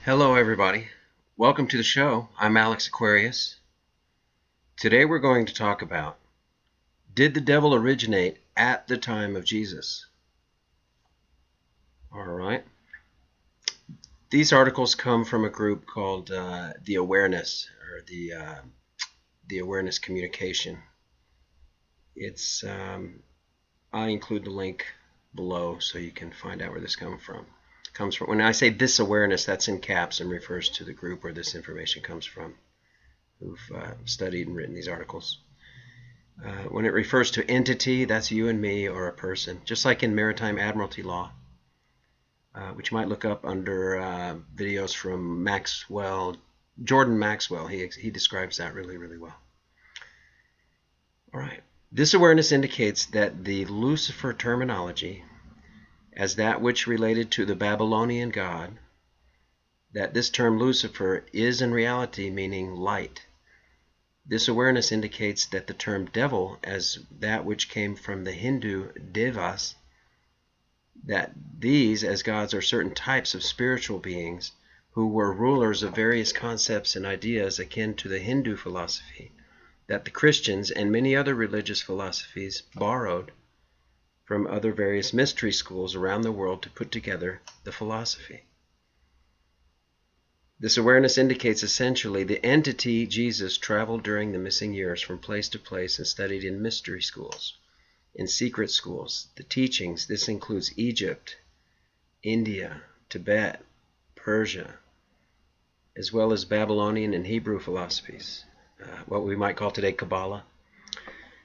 Hello, everybody. Welcome to the show. I'm Alex Aquarius. Today we're going to talk about, did the devil originate at the time of Jesus? All right. These articles come from a group called the Awareness, or the Awareness Communication. It's I'll include the link below so you can find out where this comes from. When I say this awareness, that's in caps and refers to the group where this information comes from, who've studied and written these articles. When it refers to entity, that's you and me or a person, just like in maritime admiralty law, which you might look up under videos from Jordan Maxwell. He describes that really, really well. All right. This awareness indicates that the Lucifer terminology, as that which related to the Babylonian god, that this term Lucifer is in reality meaning light. This awareness indicates that the term devil, as that which came from the Hindu devas, that these as gods are certain types of spiritual beings who were rulers of various concepts and ideas akin to the Hindu philosophy, that the Christians and many other religious philosophies borrowed from other various mystery schools around the world to put together the philosophy. This awareness indicates essentially the entity Jesus traveled during the missing years from place to place and studied in mystery schools, in secret schools. The teachings, this includes Egypt, India, Tibet, Persia, as well as Babylonian and Hebrew philosophies, what we might call today Kabbalah.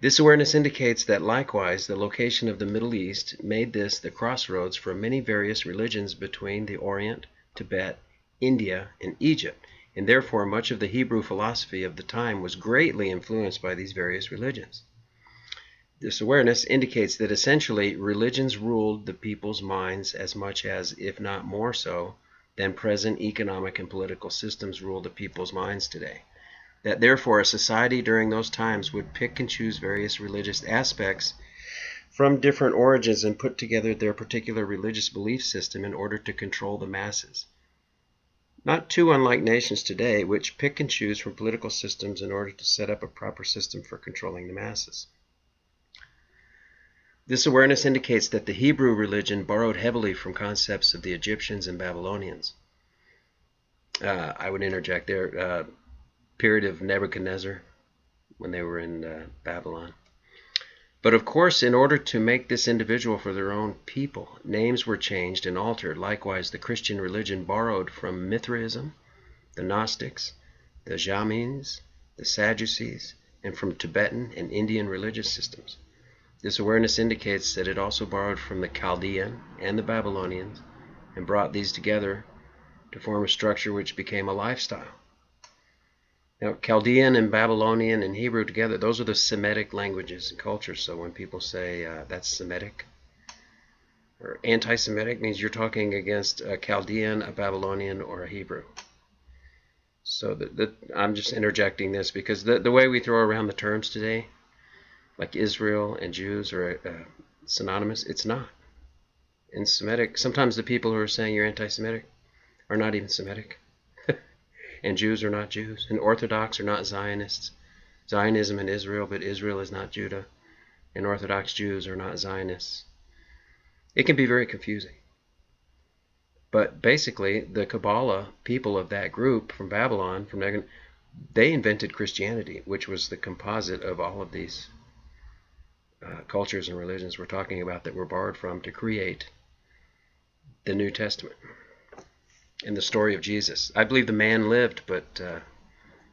This awareness indicates that likewise the location of the Middle East made this the crossroads for many various religions between the Orient, Tibet, India, and Egypt, and therefore much of the Hebrew philosophy of the time was greatly influenced by these various religions. This awareness indicates that essentially religions ruled the people's minds as much as, if not more so, than present economic and political systems rule the people's minds today. That therefore a society during those times would pick and choose various religious aspects from different origins and put together their particular religious belief system in order to control the masses. Not too unlike nations today, which pick and choose from political systems in order to set up a proper system for controlling the masses. This awareness indicates that the Hebrew religion borrowed heavily from concepts of the Egyptians and Babylonians. I would interject there, period of Nebuchadnezzar, when they were in Babylon. But of course, in order to make this individual for their own people, names were changed and altered. Likewise, the Christian religion borrowed from Mithraism, the Gnostics, the Jamins, the Sadducees, and from Tibetan and Indian religious systems. This awareness indicates that it also borrowed from the Chaldean and the Babylonians and brought these together to form a structure which became a lifestyle. Now, Chaldean and Babylonian and Hebrew together, those are the Semitic languages and cultures. So when people say that's Semitic or anti-Semitic, means you're talking against a Chaldean, a Babylonian, or a Hebrew. So I'm just interjecting this because the way we throw around the terms today, like Israel and Jews are synonymous, it's not. In Semitic, sometimes the people who are saying you're anti-Semitic are not even Semitic. And Jews are not Jews. And Orthodox are not Zionists. Zionism in Israel, but Israel is not Judah. And Orthodox Jews are not Zionists. It can be very confusing. But basically, the Kabbalah people of that group from Babylon, they invented Christianity, which was the composite of all of these cultures and religions we're talking about that were borrowed from to create the New Testament and the story of Jesus. I believe the man lived, but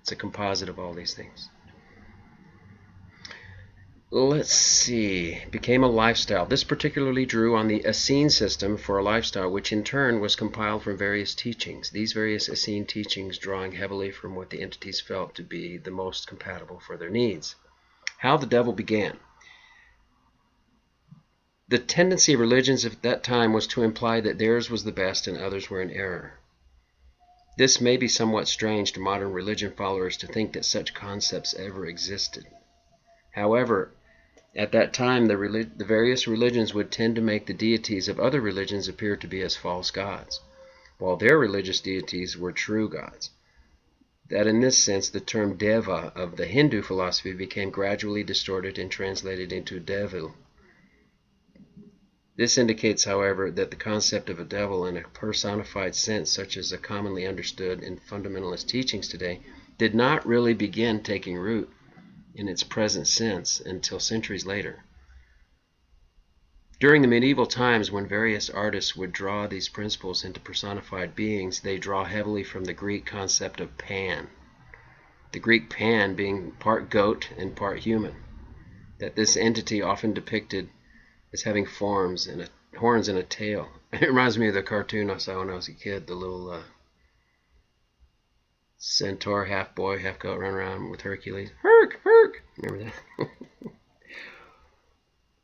it's a composite of all these things. Let's see. Became a lifestyle. This particularly drew on the Essene system for a lifestyle, which in turn was compiled from various teachings. These various Essene teachings drawing heavily from what the entities felt to be the most compatible for their needs. How the devil began. The tendency of religions at that time was to imply that theirs was the best and others were in error. This may be somewhat strange to modern religion followers to think that such concepts ever existed. However, at that time, the various religions would tend to make the deities of other religions appear to be as false gods. while their religious deities were true gods. That in this sense the term Deva of the Hindu philosophy became gradually distorted and translated into devil. This indicates, however, that the concept of a devil in a personified sense, such as are commonly understood in fundamentalist teachings today, did not really begin taking root in its present sense until centuries later. During the medieval times, when various artists would draw these principles into personified beings, they draw heavily from the Greek concept of Pan. The Greek Pan being part goat and part human. That this entity often depicted as having horns and a tail. It reminds me of the cartoon I saw when I was a kid, the little centaur, half boy, half goat, run around with Hercules. Herc, Herc! Remember that?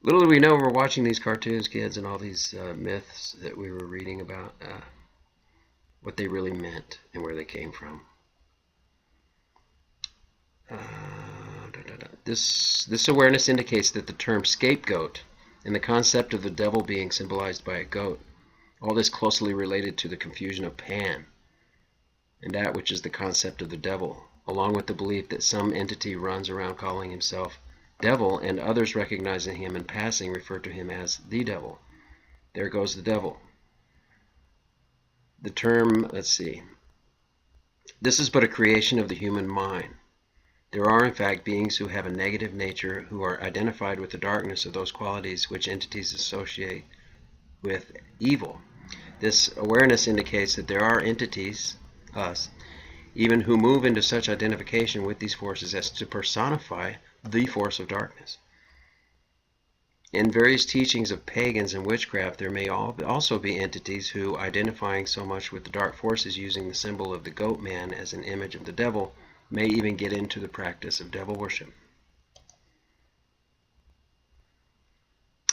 Little do we know we're watching these cartoons, kids, and all these myths that we were reading about, what they really meant and where they came from. This awareness indicates that the term scapegoat and the concept of the devil being symbolized by a goat, all this closely related to the confusion of Pan, and that which is the concept of the devil, along with the belief that some entity runs around calling himself devil, and others recognizing him in passing refer to him as the devil. There goes the devil. The term, this is but a creation of the human mind. There are, in fact, beings who have a negative nature who are identified with the darkness of those qualities which entities associate with evil. This awareness indicates that there are entities, us, even who move into such identification with these forces as to personify the force of darkness. In various teachings of pagans and witchcraft, there may also be entities who, identifying so much with the dark forces using the symbol of the goat man as an image of the devil, may even get into the practice of devil worship.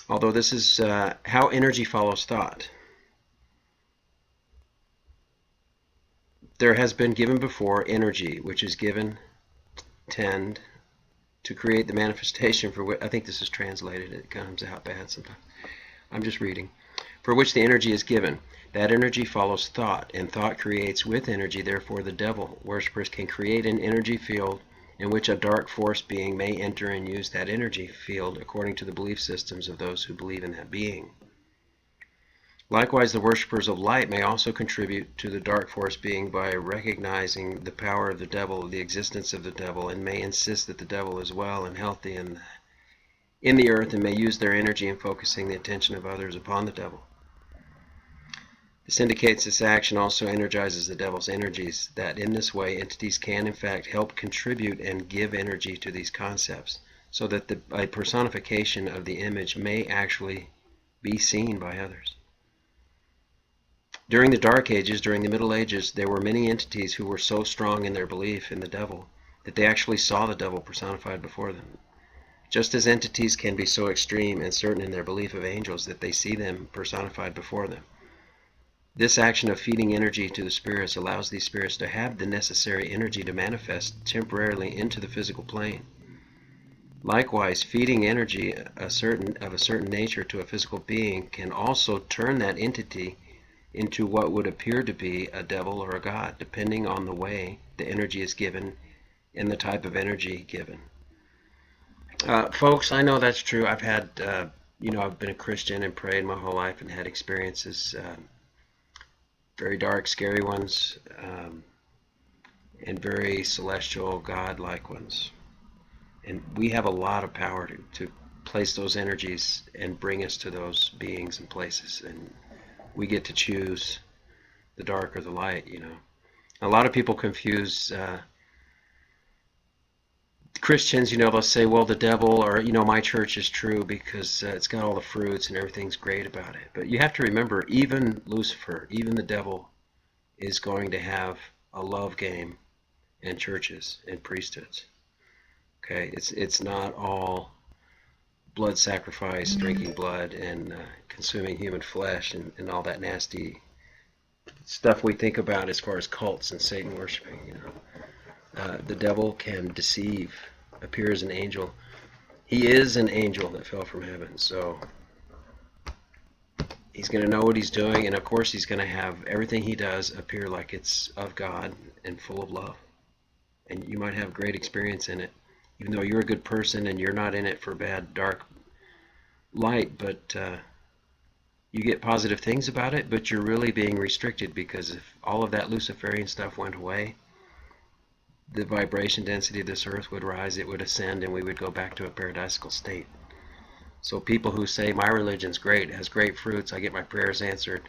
Although this is how energy follows thought. There has been given before energy, which is given, tend, to create the manifestation for which, I think this is translated, it comes out bad sometimes. I'm just reading. For which the energy is given. That energy follows thought, and thought creates with energy, therefore the devil. Worshippers can create an energy field in which a dark force being may enter and use that energy field according to the belief systems of those who believe in that being. Likewise, the worshippers of light may also contribute to the dark force being by recognizing the power of the devil, the existence of the devil, and may insist that the devil is well and healthy in the earth, and may use their energy in focusing the attention of others upon the devil. This indicates this action also energizes the devil's energies, that in this way entities can in fact help contribute and give energy to these concepts, so that a personification of the image may actually be seen by others. During the Dark Ages, during the Middle Ages, there were many entities who were so strong in their belief in the devil that they actually saw the devil personified before them. Just as entities can be so extreme and certain in their belief of angels that they see them personified before them. This action of feeding energy to the spirits allows these spirits to have the necessary energy to manifest temporarily into the physical plane. Likewise, feeding energy of a certain nature to a physical being can also turn that entity into what would appear to be a devil or a god, depending on the way the energy is given and the type of energy given. Folks, I know that's true. I've had, I've been a Christian and prayed my whole life and had experiences, very dark, scary ones, and very celestial, God-like ones. And we have a lot of power to place those energies and bring us to those beings and places. And we get to choose the dark or the light, A lot of people confuse Christians, they'll say, well, the devil or, my church is true because it's got all the fruits and everything's great about it. But you have to remember, even Lucifer, even the devil is going to have a love game and churches and priesthoods. Okay, it's not all blood sacrifice, drinking blood, and consuming human flesh and all that nasty stuff we think about as far as cults and Satan worshiping. The devil can deceive, appear as an angel. He is an angel that fell from heaven. So He's going to know what he's doing, and of course he's going to have everything he does appear like it's of God and full of love. And you might have great experience in it, even though you're a good person and you're not in it for bad, dark light, but you get positive things about it, but you're really being restricted, because if all of that Luciferian stuff went away, the vibration density of this earth would rise, it would ascend, and we would go back to a paradisical state. So people who say, my religion's great, it has great fruits, I get my prayers answered,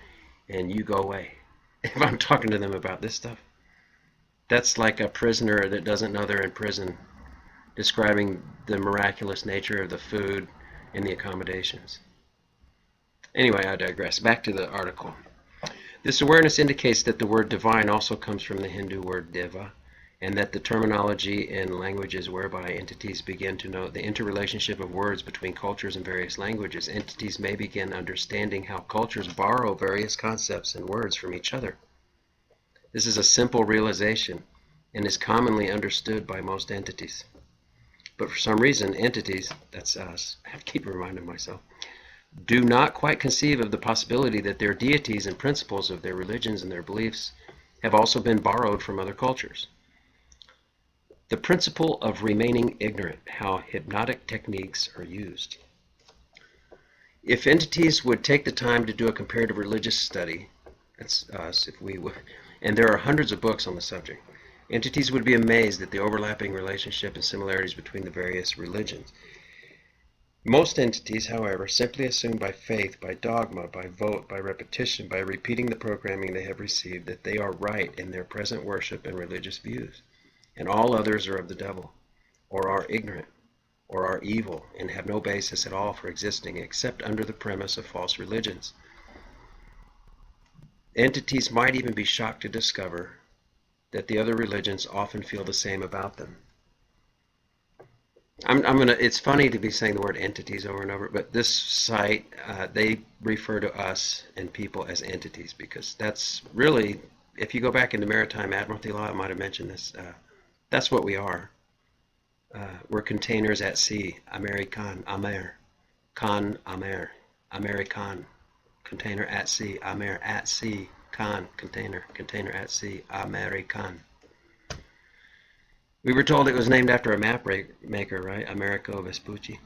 and you go away. If I'm talking to them about this stuff, that's like a prisoner that doesn't know they're in prison, describing the miraculous nature of the food and the accommodations. Anyway, I digress. Back to the article. This awareness indicates that the word divine also comes from the Hindu word deva, and that the terminology and languages whereby entities begin to know the interrelationship of words between cultures and various languages, entities may begin understanding how cultures borrow various concepts and words from each other. This is a simple realization and is commonly understood by most entities. But for some reason, entities, that's us, I have to keep reminding myself, do not quite conceive of the possibility that their deities and principles of their religions and their beliefs have also been borrowed from other cultures. The principle of remaining ignorant, how hypnotic techniques are used. If entities would take the time to do a comparative religious study, that's us, if we would, and there are hundreds of books on the subject, entities would be amazed at the overlapping relationship and similarities between the various religions. Most entities, however, simply assume by faith, by dogma, by vote, by repetition, by repeating the programming they have received, that they are right in their present worship and religious views, and all others are of the devil, or are ignorant, or are evil, and have no basis at all for existing except under the premise of false religions. Entities might even be shocked to discover that the other religions often feel the same about them. It's funny to be saying the word entities over and over, but this site, they refer to us and people as entities, because that's really, if you go back into maritime admiralty law, I might have mentioned this, that's what we are. We're containers at sea, American, Amer, Con, Amer, American, container at sea, Amer, at sea, Con, container, container at sea, American. We were told it was named after a map maker, right? Amerigo Vespucci.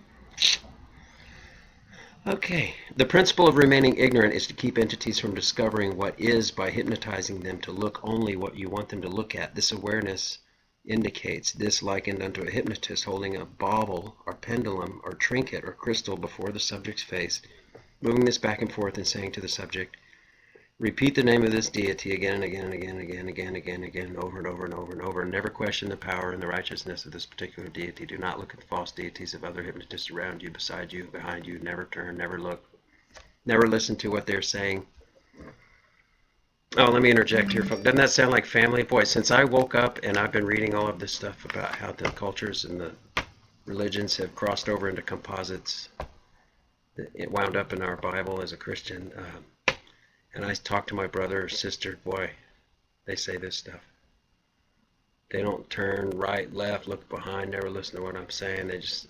Okay. The principle of remaining ignorant is to keep entities from discovering what is by hypnotizing them to look only what you want them to look at. This awareness indicates this likened unto a hypnotist holding a bauble or pendulum or trinket or crystal before the subject's face, moving this back and forth and saying to the subject, repeat the name of this deity again and again and again and again and again and again and again, over and over and over and over, and never question the power and the righteousness of this particular deity. Do not look at the false deities of other hypnotists around you, beside you, behind you. Never turn, never look. Never listen to what they're saying. Oh, let me interject here, folks. Doesn't that sound like family? Boy, since I woke up and I've been reading all of this stuff about how the cultures and the religions have crossed over into composites, it wound up in our Bible as a Christian. And I talk to my brother or sister, boy, they say this stuff. They don't turn right, left, look behind, never listen to what I'm saying. They just,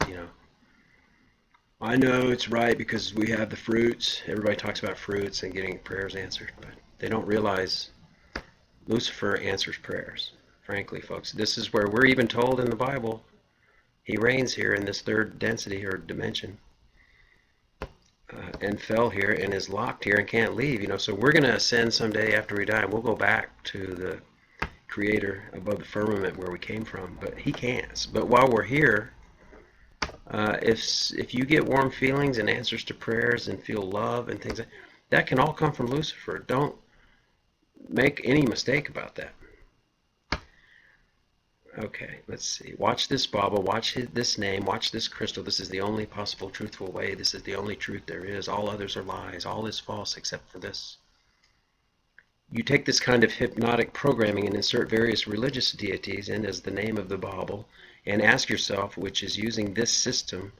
I know it's right because we have the fruits. Everybody talks about fruits and getting prayers answered, but they don't realize Lucifer answers prayers. Frankly, folks, this is where we're even told in the Bible, he reigns here in this third density or dimension. And fell here and is locked here and can't leave, so we're going to ascend someday after we die, and we'll go back to the creator above the firmament where we came from, but he can't. But while we're here, if you get warm feelings and answers to prayers and feel love and things, that can all come from Lucifer. Don't make any mistake about that. Okay, let's see. Watch this bauble, watch this name, watch this crystal. This is the only possible truthful way. This is the only truth there is. All others are lies. All is false except for this. You take this kind of hypnotic programming and insert various religious deities in as the name of the bauble, and ask yourself which is using this system,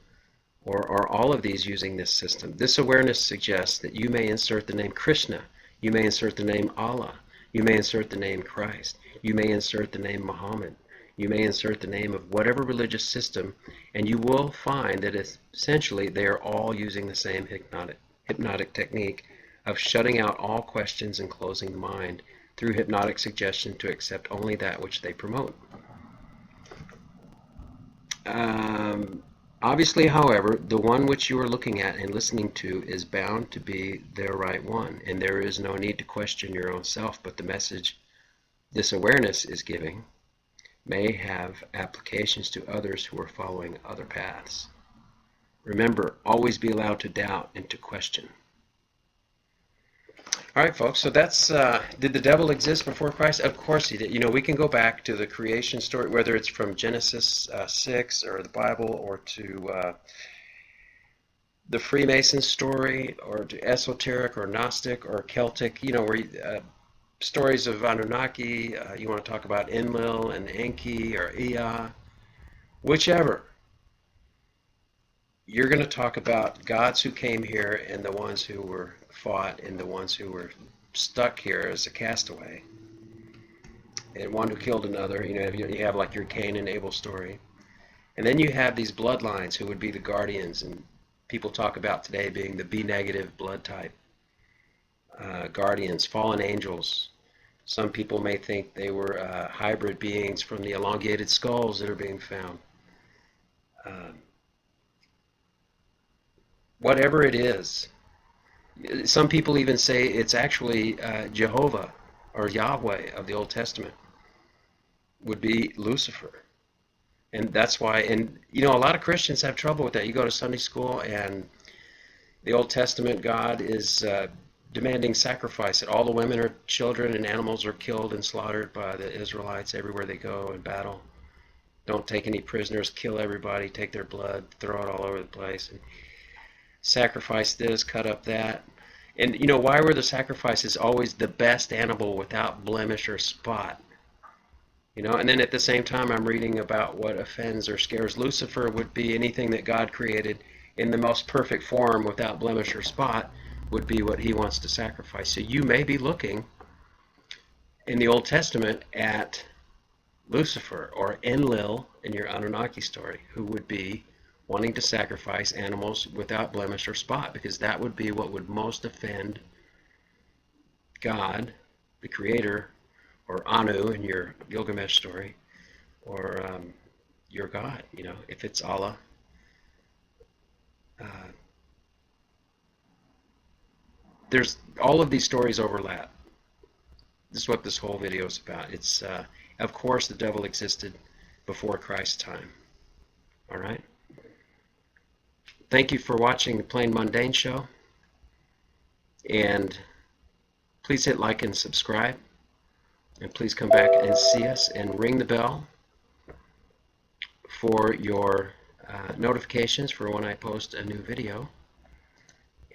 or are all of these using this system? This awareness suggests that you may insert the name Krishna, you may insert the name Allah, you may insert the name Christ, you may insert the name Muhammad. You may insert the name of whatever religious system, and you will find that essentially they are all using the same hypnotic technique of shutting out all questions and closing the mind through hypnotic suggestion to accept only that which they promote. Obviously, however, the one which you are looking at and listening to is bound to be their right one, and there is no need to question your own self, but the message this awareness is giving may have applications to others who are following other paths. Remember, always be allowed to doubt and to question. All right, folks, so that's, did the devil exist before Christ? Of course he did. You know, we can go back to the creation story, whether it's from Genesis 6 or the Bible, or to the Freemason story, or to esoteric or Gnostic or Celtic, you know, where stories of Anunnaki, you want to talk about Enlil and Enki or Ea, whichever. You're going to talk about gods who came here and the ones who were fought and the ones who were stuck here as a castaway, and one who killed another. You know, you have like your Cain and Abel story, and then you have these bloodlines who would be the guardians, and people talk about today being the B negative blood type guardians, fallen angels. Some people may think they were hybrid beings from the elongated skulls that are being found. Whatever it is, some people even say it's actually Jehovah or Yahweh of the Old Testament would be Lucifer. And that's why, and you know, a lot of Christians have trouble with that. You go to Sunday school and the Old Testament God is demanding sacrifice, that all the women or children and animals are killed and slaughtered by the Israelites everywhere they go in battle. Don't take any prisoners, kill everybody, take their blood, throw it all over the place, and sacrifice this, cut up that. And you know, why were the sacrifices always the best animal without blemish or spot? You know, and then at the same time I'm reading about what offends or scares Lucifer would be anything that God created in the most perfect form without blemish or spot would be what he wants to sacrifice. So you may be looking in the Old Testament at Lucifer or Enlil in your Anunnaki story, who would be wanting to sacrifice animals without blemish or spot, because that would be what would most offend God, the creator, or Anu in your Gilgamesh story, or your God, you know, if it's Allah. There's all of these stories overlap. This is what this whole video is about. It's of course the devil existed before Christ's time. All right. Thank you for watching the Plain Mundane Show, and please hit like and subscribe, and please come back and see us and ring the bell for your notifications for when I post a new video.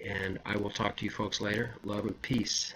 And I will talk to you folks later. Love and peace.